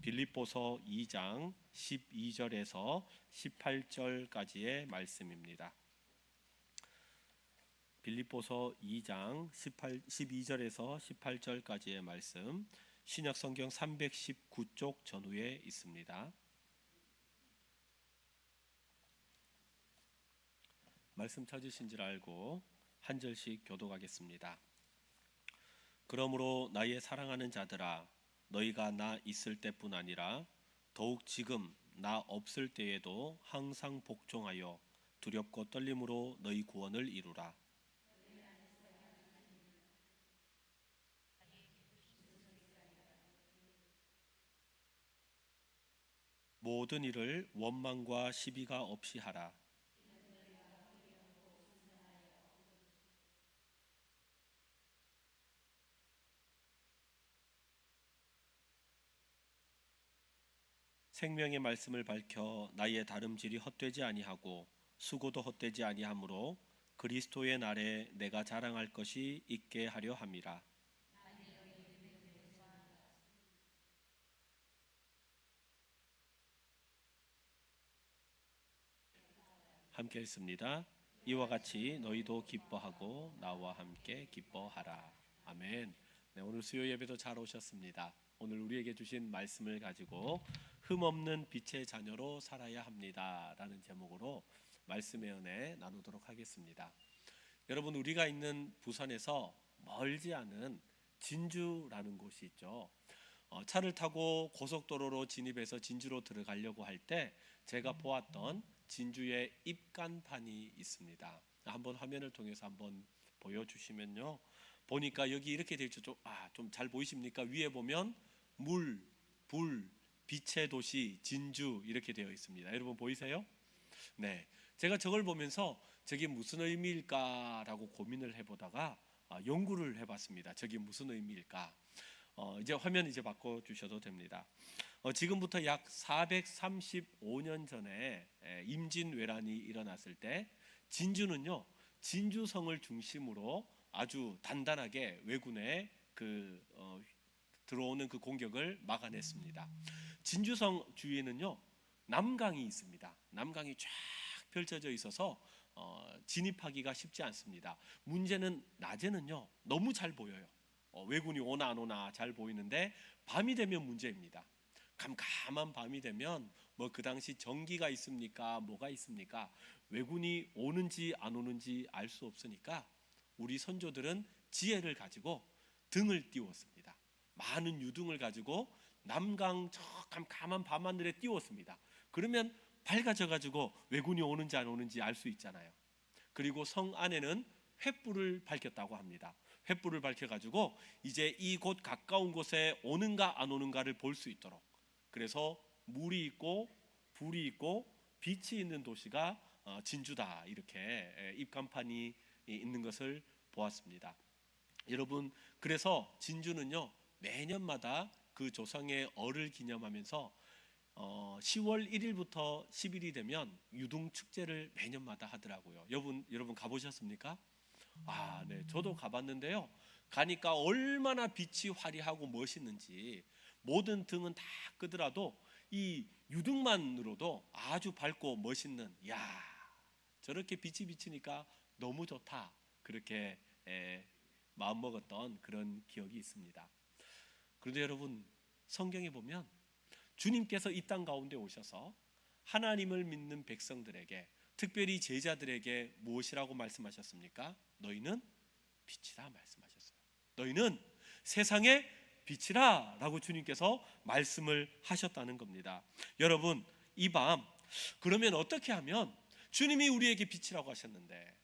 빌립보서 2장 12절에서 18절까지의 말씀입니다. 빌립보서 2장 12절에서 18절까지의 말씀, 신약성경 319쪽 전후에 있습니다. 말씀 찾으신 줄 알고 한 절씩 교독하겠습니다. 그러므로 나의 사랑하는 자들아, 너희가 나 있을 때뿐 아니라 더욱 지금 나 없을 때에도 항상 복종하여 두렵고 떨림으로 너희 구원을 이루라. 모든 일을 원망과 시비가 없이 하라. 생명의 말씀을 밝혀 나의 다름질이 헛되지 아니하고 수고도 헛되지 아니하므로 그리스도의 날에 내가 자랑할 것이 있게 하려 함이라. 함께 읽습니다. 이와 같이 너희도 기뻐하고 나와 함께 기뻐하라. 아멘. 네, 오늘 수요 예배도 잘 오셨습니다. 오늘 우리에게 주신 말씀을 가지고 흠없는 빛의 자녀로 살아야 합니다 라는 제목으로 말씀의 은혜 나누도록 하겠습니다. 여러분, 우리가 있는 부산에서 멀지 않은 진주라는 곳이 있죠. 차를 타고 고속도로로 진입해서 진주로 들어가려고 할 때 제가 보았던 진주의 입간판이 있습니다. 한번 화면을 통해서 한번 보여주시면요, 보니까 여기 이렇게 되어 있죠. 좀 잘 보이십니까? 위에 보면 물, 불, 빛의 도시 진주 이렇게 되어 있습니다. 여러분 보이세요? 네, 제가 저걸 보면서 저게 무슨 의미일까라고 고민을 해보다가 연구를 해봤습니다. 저게 무슨 의미일까? 이제 화면 이제 바꿔주셔도 됩니다. 지금부터 약 435년 전에 임진왜란이 일어났을 때 진주는요, 진주성을 중심으로 아주 단단하게 왜군의 들어오는 그 공격을 막아냈습니다. 진주성 주위에는요 남강이 있습니다. 남강이 쫙 펼쳐져 있어서 진입하기가 쉽지 않습니다. 문제는 낮에는요 너무 잘 보여요. 왜군이 오나 안 오나 잘 보이는데 밤이 되면 문제입니다. 캄캄한 밤이 되면 뭐 그 당시 전기가 있습니까? 뭐가 있습니까? 왜군이 오는지 안 오는지 알 수 없으니까 우리 선조들은 지혜를 가지고 등을 띄웠습니다. 많은 유등을 가지고 남강 저 캄캄한 밤하늘에 띄웠습니다. 그러면 밝아져 가지고 왜군이 오는지 안 오는지 알 수 있잖아요. 그리고 성 안에는 횃불을 밝혔다고 합니다. 횃불을 밝혀가지고 이제 이곳 가까운 곳에 오는가 안 오는가를 볼 수 있도록, 그래서 물이 있고 불이 있고 빛이 있는 도시가 진주다, 이렇게 입간판이 있는 것을 보았습니다. 여러분, 그래서 진주는요 매년마다 그 조상의 얼을 기념하면서 10월 1일부터 10일이 되면 유등 축제를 매년마다 하더라고요. 여러분 가보셨습니까? 네, 저도 가봤는데요. 가니까 얼마나 빛이 화려하고 멋있는지, 모든 등은 다 끄더라도 이 유등만으로도 아주 밝고 멋있는, 저렇게 빛이 비치니까 너무 좋다, 그렇게 마음먹었던 그런 기억이 있습니다. 그런데 여러분, 성경에 보면 주님께서 이 땅 가운데 오셔서 하나님을 믿는 백성들에게, 특별히 제자들에게 무엇이라고 말씀하셨습니까? 너희는 빛이라 말씀하셨어요. 너희는 세상의 빛이라 라고 주님께서 말씀을 하셨다는 겁니다. 여러분, 이 밤 그러면 어떻게 하면, 주님이 우리에게 빛이라고 하셨는데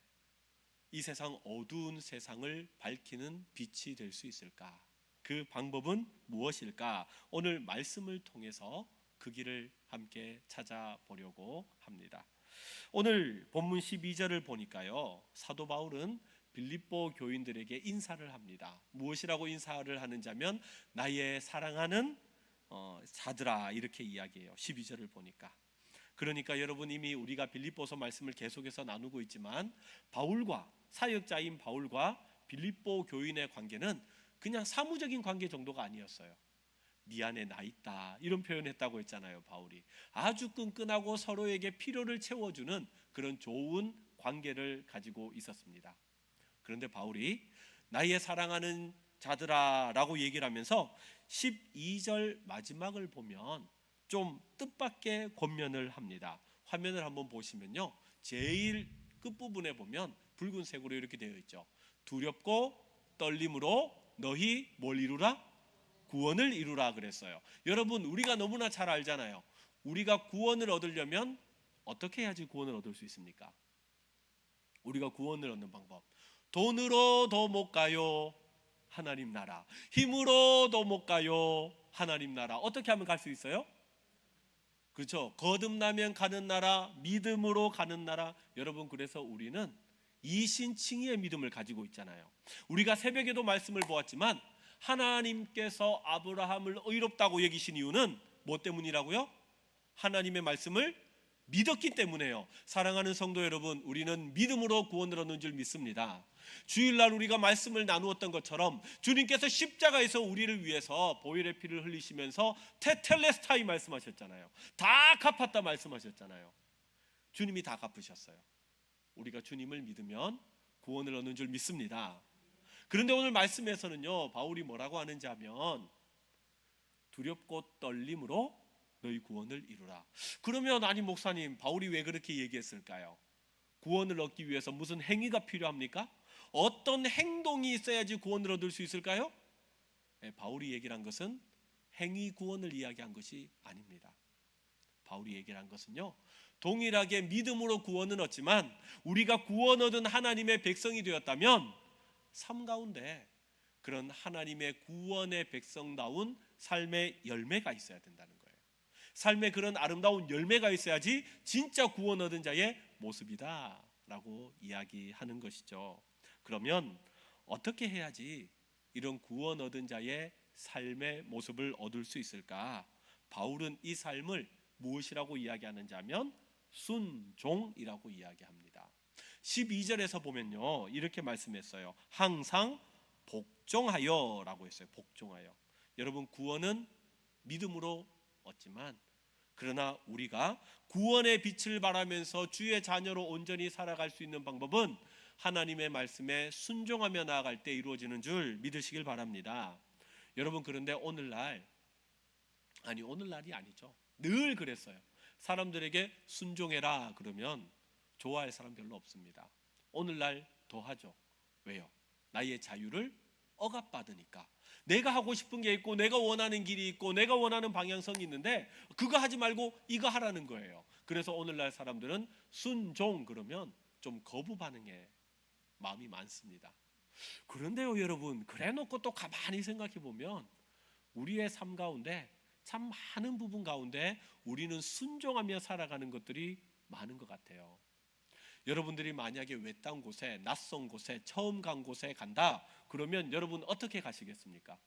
이 세상 어두운 세상을 밝히는 빛이 될 수 있을까? 그 방법은 무엇일까? 오늘 말씀을 통해서 그 길을 함께 찾아보려고 합니다. 오늘 본문 12절을 보니까요, 사도 바울은 빌립보 교인들에게 인사를 합니다. 무엇이라고 인사를 하는지 하면 나의 사랑하는 자들아, 이렇게 이야기해요. 12절을 보니까. 그러니까 여러분, 이미 우리가 빌립보서 말씀을 계속해서 나누고 있지만 바울과, 사역자인 바울과 빌립보 교인의 관계는 그냥 사무적인 관계 정도가 아니었어요. 네 안에 나 있다, 이런 표현했다고 했잖아요. 바울이 아주 끈끈하고 서로에게 필요를 채워주는 그런 좋은 관계를 가지고 있었습니다. 그런데 바울이 나의 사랑하는 자들아 라고 얘기를 하면서 12절 마지막을 보면 좀 뜻밖의 권면을 합니다. 화면을 한번 보시면요, 제일 끝부분에 보면 붉은색으로 이렇게 되어 있죠. 두렵고 떨림으로 너희 뭘 이루라? 구원을 이루라 그랬어요. 여러분, 우리가 너무나 잘 알잖아요. 우리가 구원을 얻으려면 어떻게 해야지 구원을 얻을 수 있습니까? 우리가 구원을 얻는 방법, 돈으로도 못 가요, 하나님 나라. 힘으로도 못 가요, 하나님 나라. 어떻게 하면 갈 수 있어요? 그렇죠. 거듭나면 가는 나라, 믿음으로 가는 나라. 여러분, 그래서 우리는 이신칭의의 믿음을 가지고 있잖아요. 우리가 새벽에도 말씀을 보았지만 하나님께서 아브라함을 의롭다고 여기신 이유는 뭐 때문이라고요? 하나님의 말씀을 믿었기 때문에요. 사랑하는 성도 여러분, 우리는 믿음으로 구원을 얻는 줄 믿습니다. 주일날 우리가 말씀을 나누었던 것처럼 주님께서 십자가에서 우리를 위해서 보혈의 피를 흘리시면서 테텔레스타이 말씀하셨잖아요. 다 갚았다 말씀하셨잖아요. 주님이 다 갚으셨어요. 우리가 주님을 믿으면 구원을 얻는 줄 믿습니다. 그런데 오늘 말씀에서는요, 바울이 뭐라고 하는지 하면 두렵고 떨림으로 너희 구원을 이루라. 그러면 아니 목사님, 바울이 왜 그렇게 얘기했을까요? 구원을 얻기 위해서 무슨 행위가 필요합니까? 어떤 행동이 있어야지 구원을 얻을 수 있을까요? 네, 바울이 얘기를 한 것은 행위 구원을 이야기한 것이 아닙니다. 바울이 얘기를 한 것은요, 동일하게 믿음으로 구원은 얻지만 우리가 구원 얻은 하나님의 백성이 되었다면 삶 가운데 그런 하나님의 구원의 백성다운 삶의 열매가 있어야 된다는 거예요. 삶의 그런 아름다운 열매가 있어야지 진짜 구원 얻은 자의 모습이다 라고 이야기하는 것이죠. 그러면 어떻게 해야지 이런 구원 얻은 자의 삶의 모습을 얻을 수 있을까? 바울은 이 삶을 무엇이라고 이야기하는지 하면 순종이라고 이야기합니다. 12절에서 보면요, 이렇게 말씀했어요. 항상 복종하여 라고 했어요. 복종하여. 여러분, 구원은 믿음으로 얻지만 그러나 우리가 구원의 빛을 발하면서 주의 자녀로 온전히 살아갈 수 있는 방법은 하나님의 말씀에 순종하며 나아갈 때 이루어지는 줄 믿으시길 바랍니다. 여러분, 그런데 오늘날이 아니죠. 늘 그랬어요. 사람들에게 순종해라 그러면 좋아할 사람 별로 없습니다. 오늘날 더 하죠. 왜요? 나의 자유를 억압받으니까. 내가 하고 싶은 게 있고 내가 원하는 길이 있고 내가 원하는 방향성이 있는데 그거 하지 말고 이거 하라는 거예요. 그래서 오늘날 사람들은 순종 그러면 좀 거부 반응에 마음이 많습니다. 그런데요 여러분, 그래놓고 또 가만히 생각해 보면 우리의 삶 가운데 참 많은 부분 가운데 우리는 순종하며 살아가는 것들이 많은 것 같아요. 여러분들이 만약에 외딴 곳에, 낯선 곳에, 처음 간 곳에 간다 그러면 여러분 어떻게 가시겠습니까?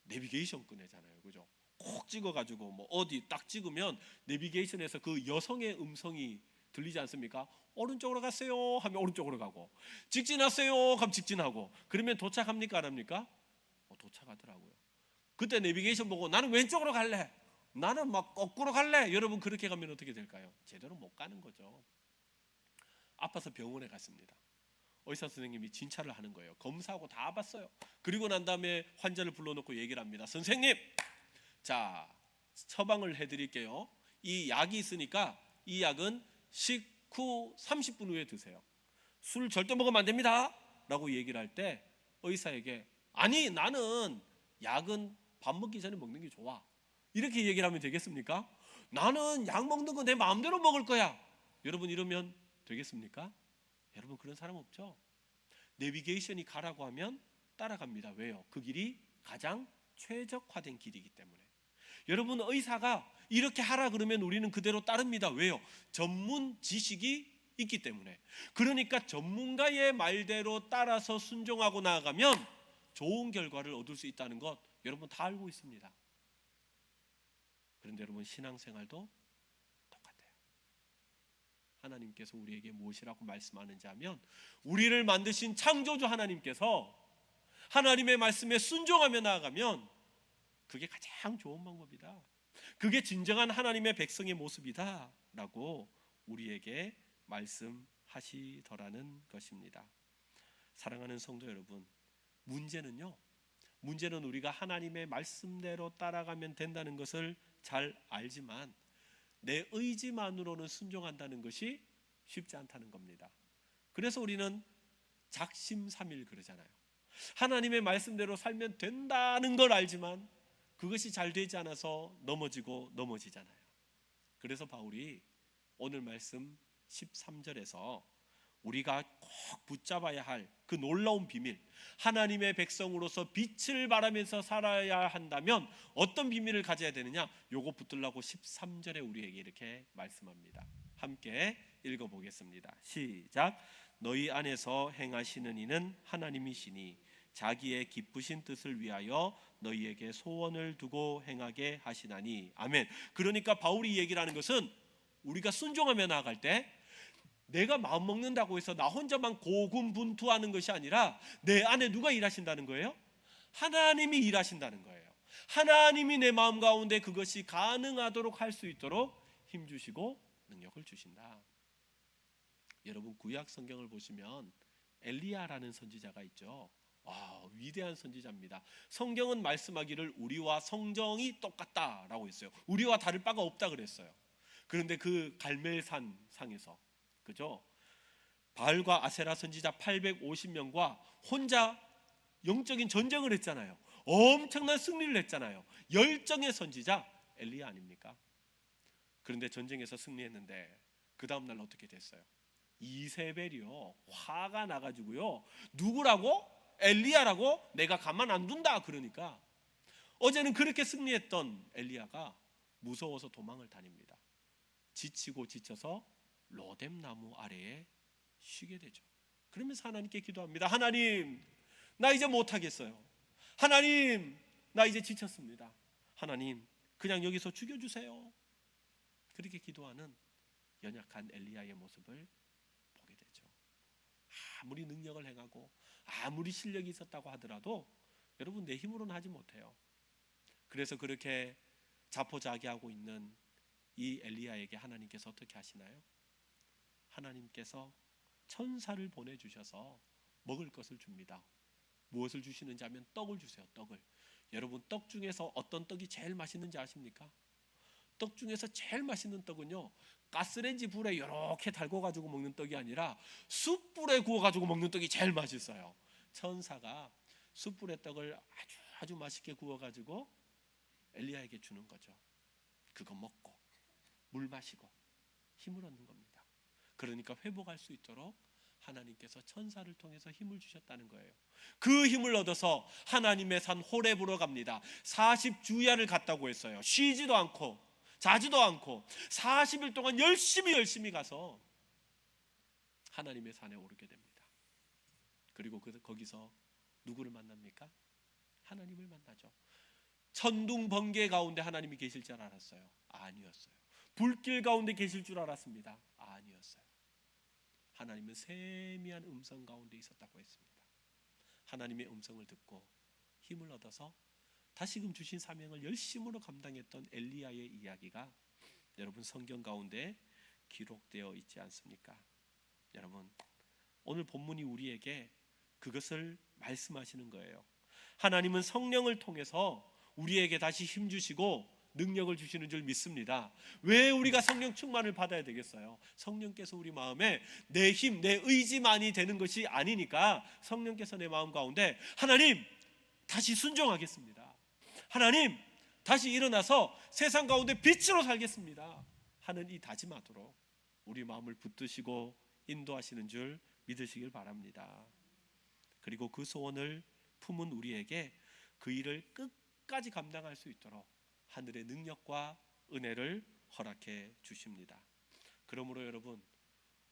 내비게이션 꺼내잖아요, 그죠? 콕 찍어가지고 뭐 어디 딱 찍으면 내비게이션에서 그 여성의 음성이 들리지 않습니까? 오른쪽으로 가세요 하면 오른쪽으로 가고, 직진하세요 하면 직진하고. 그러면 도착합니까 안 합니까? 도착하더라고요. 그때 내비게이션 보고 나는 왼쪽으로 갈래, 나는 막 거꾸로 갈래. 여러분, 그렇게 가면 어떻게 될까요? 제대로 못 가는 거죠. 아파서 병원에 갔습니다. 의사 선생님이 진찰을 하는 거예요. 검사하고 다 봤어요. 그리고 난 다음에 환자를 불러놓고 얘기를 합니다. 선생님, 자, 처방을 해드릴게요. 이 약이 있으니까 이 약은 식후 30분 후에 드세요. 술 절대 먹으면 안 됩니다 라고 얘기를 할 때 의사에게, 아니 나는 약은 밥 먹기 전에 먹는 게 좋아, 이렇게 얘기를 하면 되겠습니까? 나는 약 먹는 거 내 마음대로 먹을 거야. 여러분, 이러면 되겠습니까? 여러분, 그런 사람 없죠? 내비게이션이 가라고 하면 따라갑니다. 왜요? 그 길이 가장 최적화된 길이기 때문에. 여러분, 의사가 이렇게 하라 그러면 우리는 그대로 따릅니다. 왜요? 전문 지식이 있기 때문에. 그러니까 전문가의 말대로 따라서 순종하고 나아가면 좋은 결과를 얻을 수 있다는 것 여러분 다 알고 있습니다. 그런데 여러분, 신앙생활도 똑같아요. 하나님께서 우리에게 무엇이라고 말씀하는지 하면 우리를 만드신 창조주 하나님께서 하나님의 말씀에 순종하며 나아가면 그게 가장 좋은 방법이다. 그게 진정한 하나님의 백성의 모습이다 라고 우리에게 말씀하시더라는 것입니다. 사랑하는 성도 여러분, 문제는 우리가 하나님의 말씀대로 따라가면 된다는 것을 잘 알지만 내 의지만으로는 순종한다는 것이 쉽지 않다는 겁니다. 그래서 우리는 작심삼일 그러잖아요. 하나님의 말씀대로 살면 된다는 걸 알지만 그것이 잘 되지 않아서 넘어지잖아요. 그래서 바울이 오늘 말씀 13절에서 우리가 꼭 붙잡아야 할 그 놀라운 비밀, 하나님의 백성으로서 빛을 발하면서 살아야 한다면 어떤 비밀을 가져야 되느냐, 요거 붙들라고 13절에 우리에게 이렇게 말씀합니다. 함께 읽어보겠습니다. 시작. 너희 안에서 행하시는 이는 하나님이시니 자기의 기쁘신 뜻을 위하여 너희에게 소원을 두고 행하게 하시나니. 아멘. 그러니까 바울이 얘기를 하는 것은 우리가 순종하며 나아갈 때 내가 마음 먹는다고 해서 나 혼자만 고군분투하는 것이 아니라 내 안에 누가 일하신다는 거예요? 하나님이 일하신다는 거예요. 하나님이 내 마음 가운데 그것이 가능하도록 할 수 있도록 힘주시고 능력을 주신다. 여러분, 구약 성경을 보시면 엘리야라는 선지자가 있죠. 위대한 선지자입니다. 성경은 말씀하기를 우리와 성정이 똑같다라고 했어요. 우리와 다를 바가 없다 그랬어요. 그런데 그 갈멜산 상에서, 그죠? 바알과 아세라 선지자 850명과 혼자 영적인 전쟁을 했잖아요. 엄청난 승리를 했잖아요. 열정의 선지자 엘리야 아닙니까? 그런데 전쟁에서 승리했는데 그 다음 날 어떻게 됐어요? 이세벨이요, 화가 나가지고요, 누구라고? 엘리야라고? 내가 가만 안 둔다. 그러니까 어제는 그렇게 승리했던 엘리야가 무서워서 도망을 다닙니다. 지치고 지쳐서 로뎀 나무 아래에 쉬게 되죠. 그러면서 하나님께 기도합니다. 하나님, 나 이제 못하겠어요. 하나님, 나 이제 지쳤습니다. 하나님, 그냥 여기서 죽여주세요. 그렇게 기도하는 연약한 엘리야의 모습을 보게 되죠. 아무리 능력을 행하고 아무리 실력이 있었다고 하더라도 여러분, 내 힘으로는 하지 못해요. 그래서 그렇게 자포자기하고 있는 이 엘리야에게 하나님께서 어떻게 하시나요? 하나님께서 천사를 보내주셔서 먹을 것을 줍니다. 무엇을 주시는지 하면 떡을 주세요. 떡을. 여러분, 떡 중에서 어떤 떡이 제일 맛있는지 아십니까? 떡 중에서 제일 맛있는 떡은요, 가스레인지 불에 이렇게 달궈가지고 먹는 떡이 아니라 숯불에 구워가지고 먹는 떡이 제일 맛있어요. 천사가 숯불의 떡을 아주 맛있게 구워가지고 엘리야에게 주는 거죠. 그거 먹고 물 마시고 힘을 얻는 겁니다. 그러니까 회복할 수 있도록 하나님께서 천사를 통해서 힘을 주셨다는 거예요. 그 힘을 얻어서 하나님의 산 호렙으로 갑니다. 40주야를 갔다고 했어요. 쉬지도 않고 자지도 않고 40일 동안 열심히 가서 하나님의 산에 오르게 됩니다. 그리고 거기서 누구를 만납니까? 하나님을 만나죠. 천둥 번개 가운데 하나님이 계실 줄 알았어요? 아니었어요. 불길 가운데 계실 줄 알았습니다. 아니었어요. 하나님은 세미한 음성 가운데 있었다고 했습니다. 하나님의 음성을 듣고 힘을 얻어서 다시금 주신 사명을 열심으로 감당했던 엘리야의 이야기가 여러분, 성경 가운데 기록되어 있지 않습니까? 여러분, 오늘 본문이 우리에게 그것을 말씀하시는 거예요. 하나님은 성령을 통해서 우리에게 다시 힘 주시고 능력을 주시는 줄 믿습니다. 왜 우리가 성령 충만을 받아야 되겠어요? 성령께서 우리 마음에 내 힘, 내 의지만이 되는 것이 아니니까 성령께서 내 마음 가운데 하나님, 다시 순종하겠습니다. 하나님, 다시 일어나서 세상 가운데 빛으로 살겠습니다 하는 이 다짐하도록 우리 마음을 붙드시고 인도하시는 줄 믿으시길 바랍니다. 그리고 그 소원을 품은 우리에게 그 일을 끝까지 감당할 수 있도록 하늘의 능력과 은혜를 허락해 주십니다. 그러므로 여러분,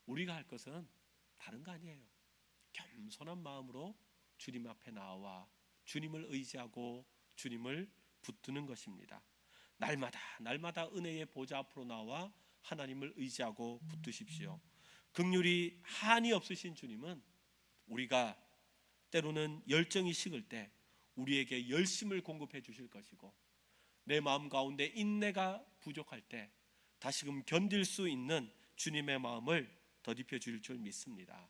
우리가 할 것은 다른 거 아니에요. 겸손한 마음으로 주님 앞에 나와 주님을 의지하고 주님을 붙드는 것입니다. 날마다 은혜의 보좌 앞으로 나와 하나님을 의지하고 붙드십시오. 긍휼이 한이 없으신 주님은 우리가 때로는 열정이 식을 때 우리에게 열심을 공급해 주실 것이고, 내 마음 가운데 인내가 부족할 때 다시금 견딜 수 있는 주님의 마음을 더딥혀 줄 줄 믿습니다.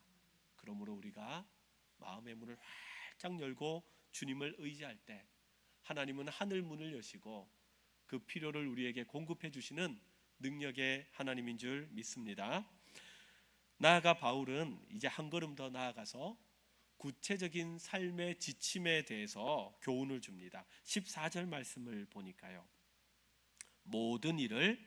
그러므로 우리가 마음의 문을 활짝 열고 주님을 의지할 때 하나님은 하늘 문을 여시고 그 필요를 우리에게 공급해 주시는 능력의 하나님인 줄 믿습니다. 나아가 바울은 이제 한 걸음 더 나아가서 구체적인 삶의 지침에 대해서 교훈을 줍니다. 14절 말씀을 보니까요, 모든 일을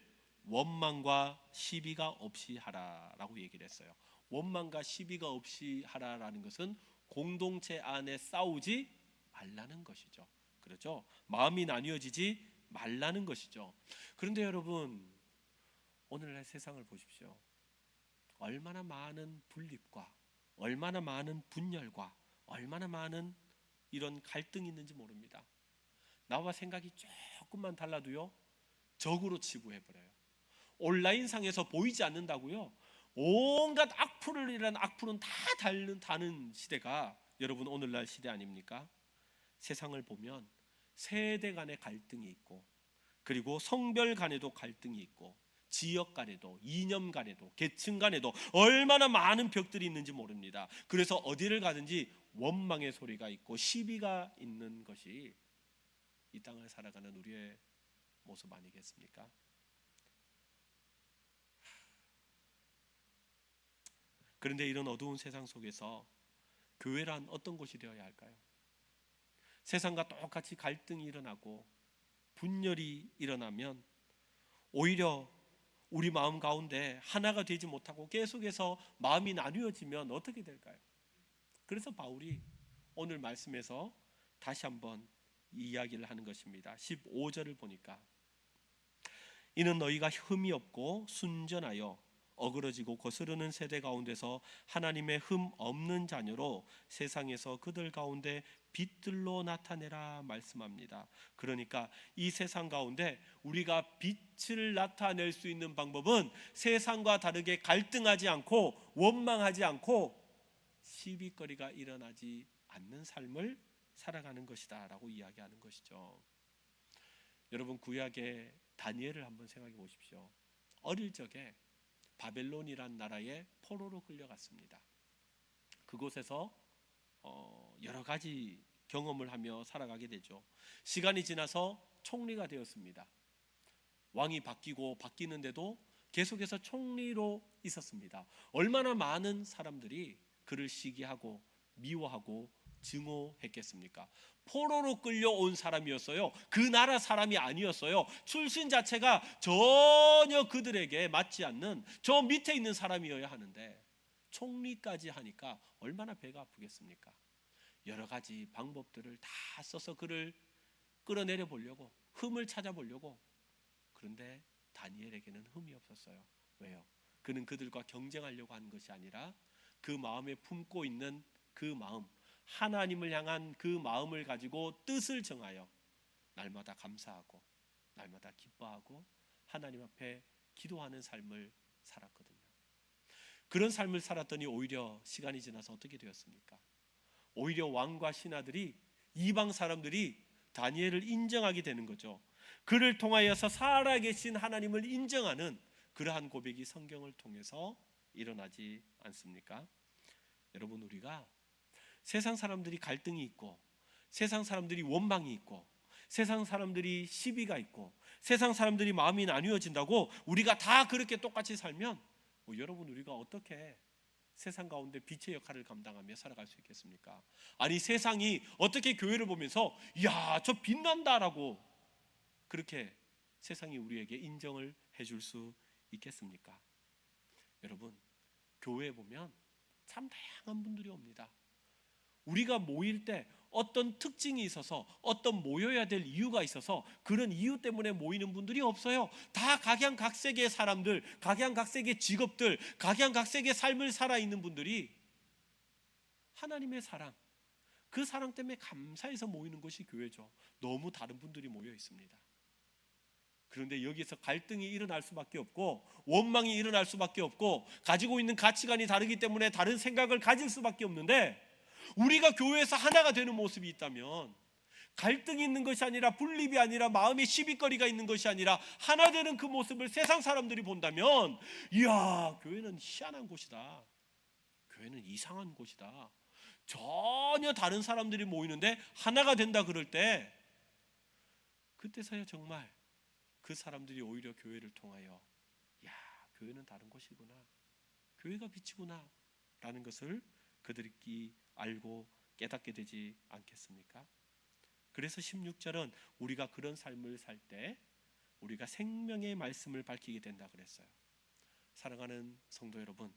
원망과 시비가 없이 하라라고 얘기를 했어요. 원망과 시비가 없이 하라라는 것은 공동체 안에 싸우지 말라는 것이죠. 그렇죠? 마음이 나뉘어지지 말라는 것이죠. 그런데 여러분, 오늘날 세상을 보십시오. 얼마나 많은 분립과 얼마나 많은 분열과 얼마나 많은 이런 갈등이 있는지 모릅니다. 나와 생각이 조금만 달라도요, 적으로 치부해버려요. 온라인상에서 보이지 않는다고요, 온갖 악플을 이란 악플은 다 다는 시대가 여러분 오늘날 시대 아닙니까? 세상을 보면 세대 간의 갈등이 있고, 그리고 성별 간에도 갈등이 있고, 지역 간에도, 이념 간에도, 계층 간에도 얼마나 많은 벽들이 있는지 모릅니다. 그래서 어디를 가든지 원망의 소리가 있고 시비가 있는 것이 이 땅을 살아가는 우리의 모습 아니겠습니까? 그런데 이런 어두운 세상 속에서 교회란 어떤 곳이 되어야 할까요? 세상과 똑같이 갈등이 일어나고 분열이 일어나면 오히려 우리 마음 가운데 하나가 되지 못하고 계속해서 마음이 나뉘어지면 어떻게 될까요? 그래서 바울이 오늘 말씀에서 다시 한번 이야기를 하는 것입니다. 15절을 보니까, 이는 너희가 흠이 없고 순전하여 어그러지고 거스르는 세대 가운데서 하나님의 흠 없는 자녀로 세상에서 그들 가운데 빛들로 나타내라 말씀합니다. 그러니까 이 세상 가운데 우리가 빛을 나타낼 수 있는 방법은 세상과 다르게 갈등하지 않고 원망하지 않고 시비거리가 일어나지 않는 삶을 살아가는 것이다 라고 이야기하는 것이죠. 여러분, 구약의 다니엘을 한번 생각해 보십시오. 어릴 적에 바벨론이란 나라에 포로로 끌려갔습니다. 그곳에서 여러 가지 경험을 하며 살아가게 되죠. 시간이 지나서 총리가 되었습니다. 왕이 바뀌는데도 계속해서 총리로 있었습니다. 얼마나 많은 사람들이 그를 시기하고 미워하고 증오했겠습니까? 포로로 끌려온 사람이었어요. 그 나라 사람이 아니었어요. 출신 자체가 전혀 그들에게 맞지 않는 저 밑에 있는 사람이어야 하는데 총리까지 하니까 얼마나 배가 아프겠습니까? 여러 가지 방법들을 다 써서 그를 끌어내려 보려고, 흠을 찾아보려고. 그런데 다니엘에게는 흠이 없었어요. 왜요? 그는 그들과 경쟁하려고 하는 것이 아니라 그 마음에 품고 있는 그 마음, 하나님을 향한 그 마음을 가지고 뜻을 정하여 날마다 감사하고 날마다 기뻐하고 하나님 앞에 기도하는 삶을 살았거든요. 그런 삶을 살았더니 오히려 시간이 지나서 어떻게 되었습니까? 오히려 왕과 신하들이, 이방 사람들이 다니엘을 인정하게 되는 거죠. 그를 통하여서 살아계신 하나님을 인정하는 그러한 고백이 성경을 통해서 일어나지 않습니까? 여러분, 우리가 세상 사람들이 갈등이 있고, 세상 사람들이 원망이 있고, 세상 사람들이 시비가 있고, 세상 사람들이 마음이 나뉘어진다고 우리가 다 그렇게 똑같이 살면 여러분, 우리가 어떻게 세상 가운데 빛의 역할을 감당하며 살아갈 수 있겠습니까? 아니, 세상이 어떻게 교회를 보면서 야, 저 빛난다라고 그렇게 세상이 우리에게 인정을 해줄 수 있겠습니까? 여러분, 교회에 보면 참 다양한 분들이 옵니다. 우리가 모일 때 어떤 특징이 있어서, 어떤 모여야 될 이유가 있어서 그런 이유 때문에 모이는 분들이 없어요. 다 각양각색의 사람들, 각양각색의 직업들, 각양각색의 삶을 살아있는 분들이 하나님의 사랑, 그 사랑 때문에 감사해서 모이는 것이 교회죠. 너무 다른 분들이 모여 있습니다. 그런데 여기서 갈등이 일어날 수밖에 없고, 원망이 일어날 수밖에 없고, 가지고 있는 가치관이 다르기 때문에 다른 생각을 가질 수밖에 없는데, 우리가 교회에서 하나가 되는 모습이 있다면 갈등이 있는 것이 아니라, 분립이 아니라, 마음에 시비거리가 있는 것이 아니라 하나 되는 그 모습을 세상 사람들이 본다면, 이야, 교회는 희한한 곳이다, 교회는 이상한 곳이다, 전혀 다른 사람들이 모이는데 하나가 된다 그럴 때, 그때서야 정말 그 사람들이 오히려 교회를 통하여, 야, 교회는 다른 곳이구나, 교회가 빛이구나 라는 것을 그들이 알고 깨닫게 되지 않겠습니까? 그래서 16절은 우리가 그런 삶을 살 때 우리가 생명의 말씀을 밝히게 된다 그랬어요. 사랑하는 성도 여러분,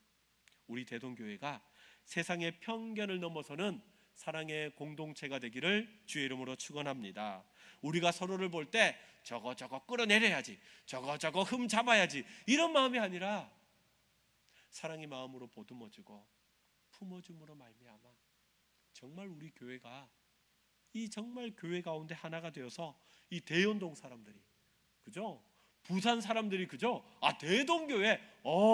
우리 대동교회가 세상의 편견을 넘어서는 사랑의 공동체가 되기를 주의 이름으로 축원합니다. 우리가 서로를 볼 때 저거 끌어내려야지, 저거 흠 잡아야지, 이런 마음이 아니라 사랑의 마음으로 보듬어주고 품어줌으로 말미암아 정말 우리 교회가 이 정말 교회 가운데 하나가 되어서 이 대연동 사람들이, 그죠? 부산 사람들이, 그죠? 대동교회,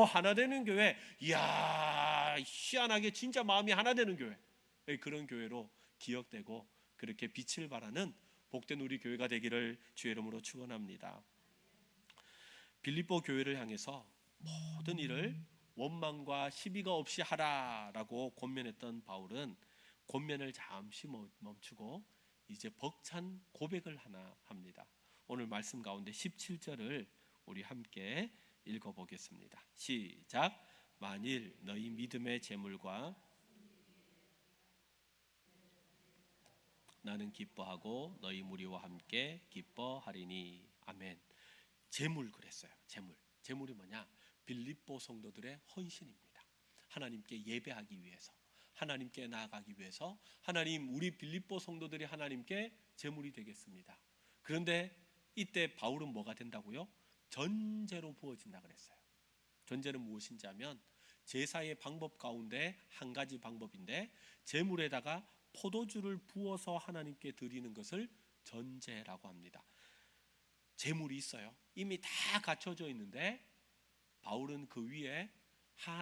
하나 되는 교회, 이야, 희한하게 진짜 마음이 하나 되는 교회, 그런 교회로 기억되고 그렇게 빛을 발하는 복된 우리 교회가 되기를 주의 이름으로 축원합니다. 빌립보 교회를 향해서 모든 일을 원망과 시비가 없이 하라라고 권면했던 바울은 권면을 잠시 멈추고 이제 벅찬 고백을 하나 합니다. 오늘 말씀 가운데 17절을 우리 함께 읽어보겠습니다. 시작. 만일 너희 믿음의 재물과 나는 기뻐하고 너희 무리와 함께 기뻐하리니. 아멘. 재물 그랬어요. 재물이 뭐냐? 빌립보 성도들의 헌신입니다. 하나님께 예배하기 위해서, 하나님께 나아가기 위해서 하나님, 우리 빌립보 성도들이 하나님께 제물이 되겠습니다. 그런데 이때 바울은 뭐가 된다고요? 전제로 부어진다 그랬어요. 전제는 무엇인지 하면 제사의 방법 가운데 한 가지 방법인데, 제물에다가 포도주를 부어서 하나님께 드리는 것을 전제라고 합니다. 제물이 있어요. 이미 다 갖춰져 있는데 바울은 그 위에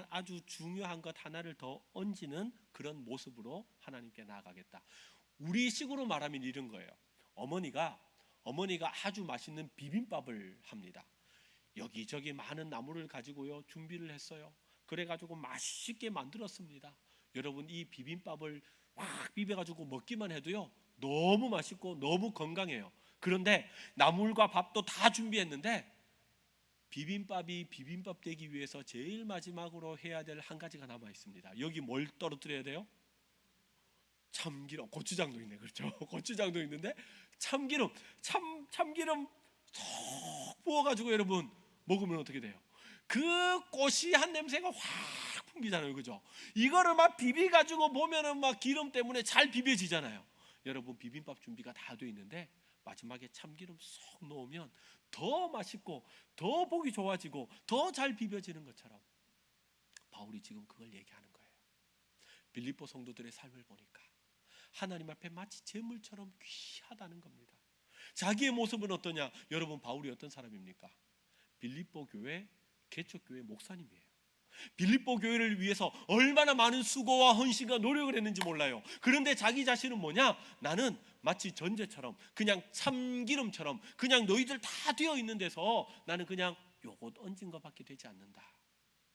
아주 중요한 것 하나를 더 얹는 그런 모습으로 하나님께 나아가겠다. 우리식으로 말하면 이런 거예요. 어머니가 아주 맛있는 비빔밥을 합니다. 여기저기 많은 나물을 가지고요 준비를 했어요. 그래가지고 맛있게 만들었습니다. 여러분, 이 비빔밥을 확 비벼가지고 먹기만 해도요 너무 맛있고 너무 건강해요. 그런데 나물과 밥도 다 준비했는데 비빔밥이 비빔밥 되기 위해서 제일 마지막으로 해야 될 한 가지가 남아 있습니다. 여기 뭘 떨어뜨려야 돼요? 참기름, 고추장도 있네, 그렇죠? 고추장도 있는데 참기름 쏙 부어가지고 여러분 먹으면 어떻게 돼요? 그 고시한 냄새가 확 풍기잖아요, 그죠? 이거를 막 비비가지고 보면은 막 기름 때문에 잘 비벼지잖아요. 여러분, 비빔밥 준비가 다 돼 있는데 마지막에 참기름 쏙 넣으면 더 맛있고 더 보기 좋아지고 더 잘 비벼지는 것처럼 바울이 지금 그걸 얘기하는 거예요. 빌립보 성도들의 삶을 보니까 하나님 앞에 마치 재물처럼 귀하다는 겁니다. 자기의 모습은 어떠냐? 여러분, 바울이 어떤 사람입니까? 빌립보 교회 개척교회 목사님이에요. 빌립보 교회를 위해서 얼마나 많은 수고와 헌신과 노력을 했는지 몰라요. 그런데 자기 자신은 뭐냐? 나는 마치 전제처럼, 그냥 참기름처럼, 그냥 너희들 다 되어 있는 데서 나는 그냥 요것 얹은 것밖에 되지 않는다.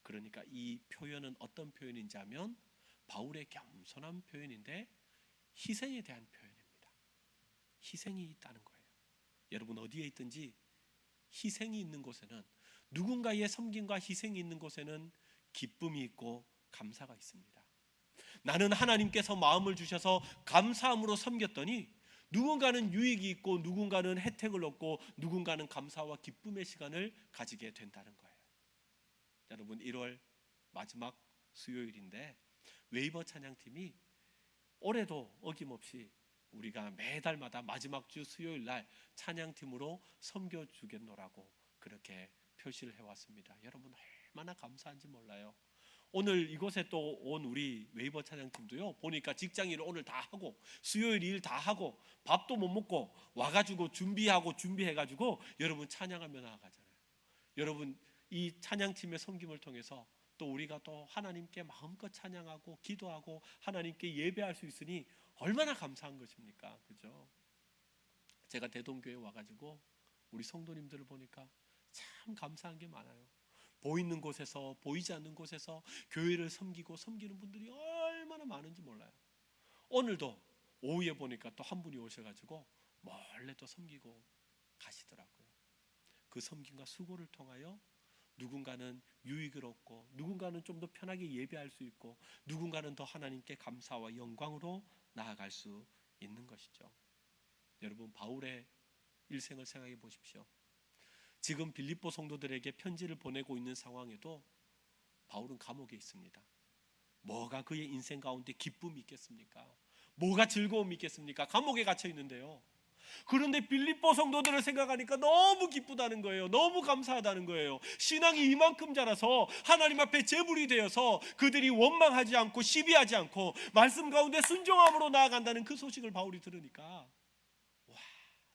그러니까 이 표현은 어떤 표현인지 하면 바울의 겸손한 표현인데 희생에 대한 표현입니다. 희생이 있다는 거예요. 여러분, 어디에 있든지 희생이 있는 곳에는, 누군가의 섬김과 희생이 있는 곳에는 기쁨이 있고 감사가 있습니다. 나는 하나님께서 마음을 주셔서 감사함으로 섬겼더니 누군가는 유익이 있고 누군가는 혜택을 얻고 누군가는 감사와 기쁨의 시간을 가지게 된다는 거예요. 여러분, 1월 마지막 수요일인데 웨이버 찬양팀이 올해도 어김없이 우리가 매달마다 마지막 주 수요일 날 찬양팀으로 섬겨주겠노라고 그렇게 표시를 해왔습니다. 여러분, 얼마나 감사한지 몰라요. 오늘 이곳에 또 온 우리 웨이버 찬양팀도요, 보니까 직장일을 오늘 다 하고 수요일 일 다 하고 밥도 못 먹고 와가지고 준비해가지고 여러분 찬양하며 나아가잖아요. 여러분, 이 찬양팀의 섬김을 통해서 또 우리가 또 하나님께 마음껏 찬양하고 기도하고 하나님께 예배할 수 있으니 얼마나 감사한 것입니까? 그죠? 제가 대동교회 와가지고 우리 성도님들을 보니까 참 감사한 게 많아요. 보이는 곳에서 보이지 않는 곳에서 교회를 섬기고 섬기는 분들이 얼마나 많은지 몰라요. 오늘도 오후에 보니까 또 한 분이 오셔가지고 몰래 또 섬기고 가시더라고요. 그 섬김과 수고를 통하여 누군가는 유익을 얻고, 누군가는 좀 더 편하게 예배할 수 있고, 누군가는 더 하나님께 감사와 영광으로 나아갈 수 있는 것이죠. 여러분, 바울의 일생을 생각해 보십시오. 지금 빌립보 성도들에게 편지를 보내고 있는 상황에도 바울은 감옥에 있습니다. 뭐가 그의 인생 가운데 기쁨이 있겠습니까? 뭐가 즐거움이 있겠습니까? 감옥에 갇혀 있는데요. 그런데 빌립보 성도들을 생각하니까 너무 기쁘다는 거예요. 너무 감사하다는 거예요. 신앙이 이만큼 자라서 하나님 앞에 제물이 되어서 그들이 원망하지 않고 시비하지 않고 말씀 가운데 순종함으로 나아간다는 그 소식을 바울이 들으니까, 와,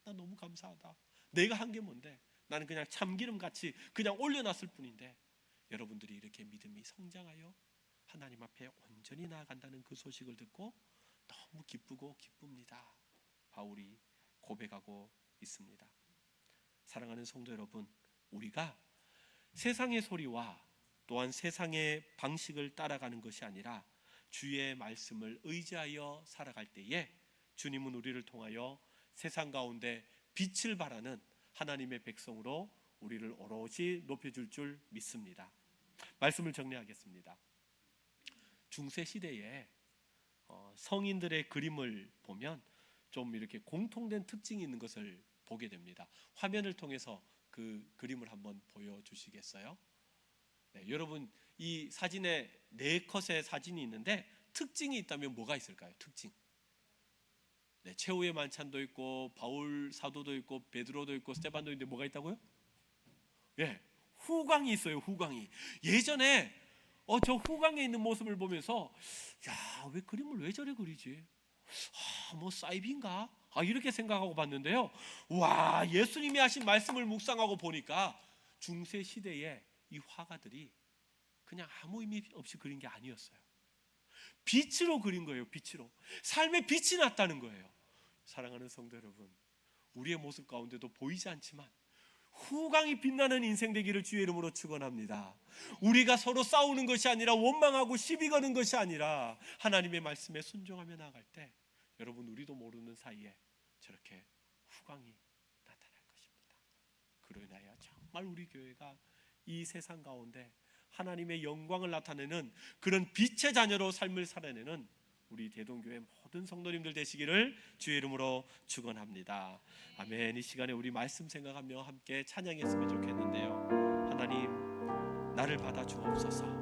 나 너무 감사하다. 내가 한 게 뭔데? 나는 그냥 참기름같이 그냥 올려놨을 뿐인데 여러분들이 이렇게 믿음이 성장하여 하나님 앞에 온전히 나아간다는 그 소식을 듣고 너무 기쁘고 기쁩니다. 바울이 고백하고 있습니다. 사랑하는 성도 여러분, 우리가 세상의 소리와 또한 세상의 방식을 따라가는 것이 아니라 주의 말씀을 의지하여 살아갈 때에 주님은 우리를 통하여 세상 가운데 빛을 발하는 하나님의 백성으로 우리를 오롯이 높여줄 줄 믿습니다. 말씀을 정리하겠습니다. 중세 시대에 성인들의 그림을 보면 좀 이렇게 공통된 특징이 있는 것을 보게 됩니다. 화면을 통해서 그 그림을 한번 보여주시겠어요? 네, 여러분, 이 사진에 4컷의 사진이 있는데 특징이 있다면 뭐가 있을까요? 특징. 네, 최후의 만찬도 있고 바울 사도도 있고 베드로도 있고 스테반도 있는데 뭐가 있다고요? 예, 후광이 있어요. 후광이. 예전에 저 후광에 있는 모습을 보면서, 야, 왜 그림을 왜 저래 그리지? 뭐 사이비인가? 이렇게 생각하고 봤는데요. 와, 예수님이 하신 말씀을 묵상하고 보니까 중세 시대에 이 화가들이 그냥 아무 의미 없이 그린 게 아니었어요. 빛으로 그린 거예요. 빛으로. 삶에 빛이 났다는 거예요. 사랑하는 성도 여러분, 우리의 모습 가운데도 보이지 않지만 후광이 빛나는 인생 되기를 주의 이름으로 축원합니다. 우리가 서로 싸우는 것이 아니라 원망하고 시비 거는 것이 아니라 하나님의 말씀에 순종하며 나아갈 때 여러분, 우리도 모르는 사이에 저렇게 후광이 나타날 것입니다. 그로 인하여 정말 우리 교회가 이 세상 가운데 하나님의 영광을 나타내는 그런 빛의 자녀로 삶을 살아내는 우리 대동교회 모든 성도님들 되시기를 주의 이름으로 축원합니다. 아멘. 이 시간에 우리 말씀 생각하며 함께 찬양했으면 좋겠는데요. 하나님, 나를 받아 주옵소서.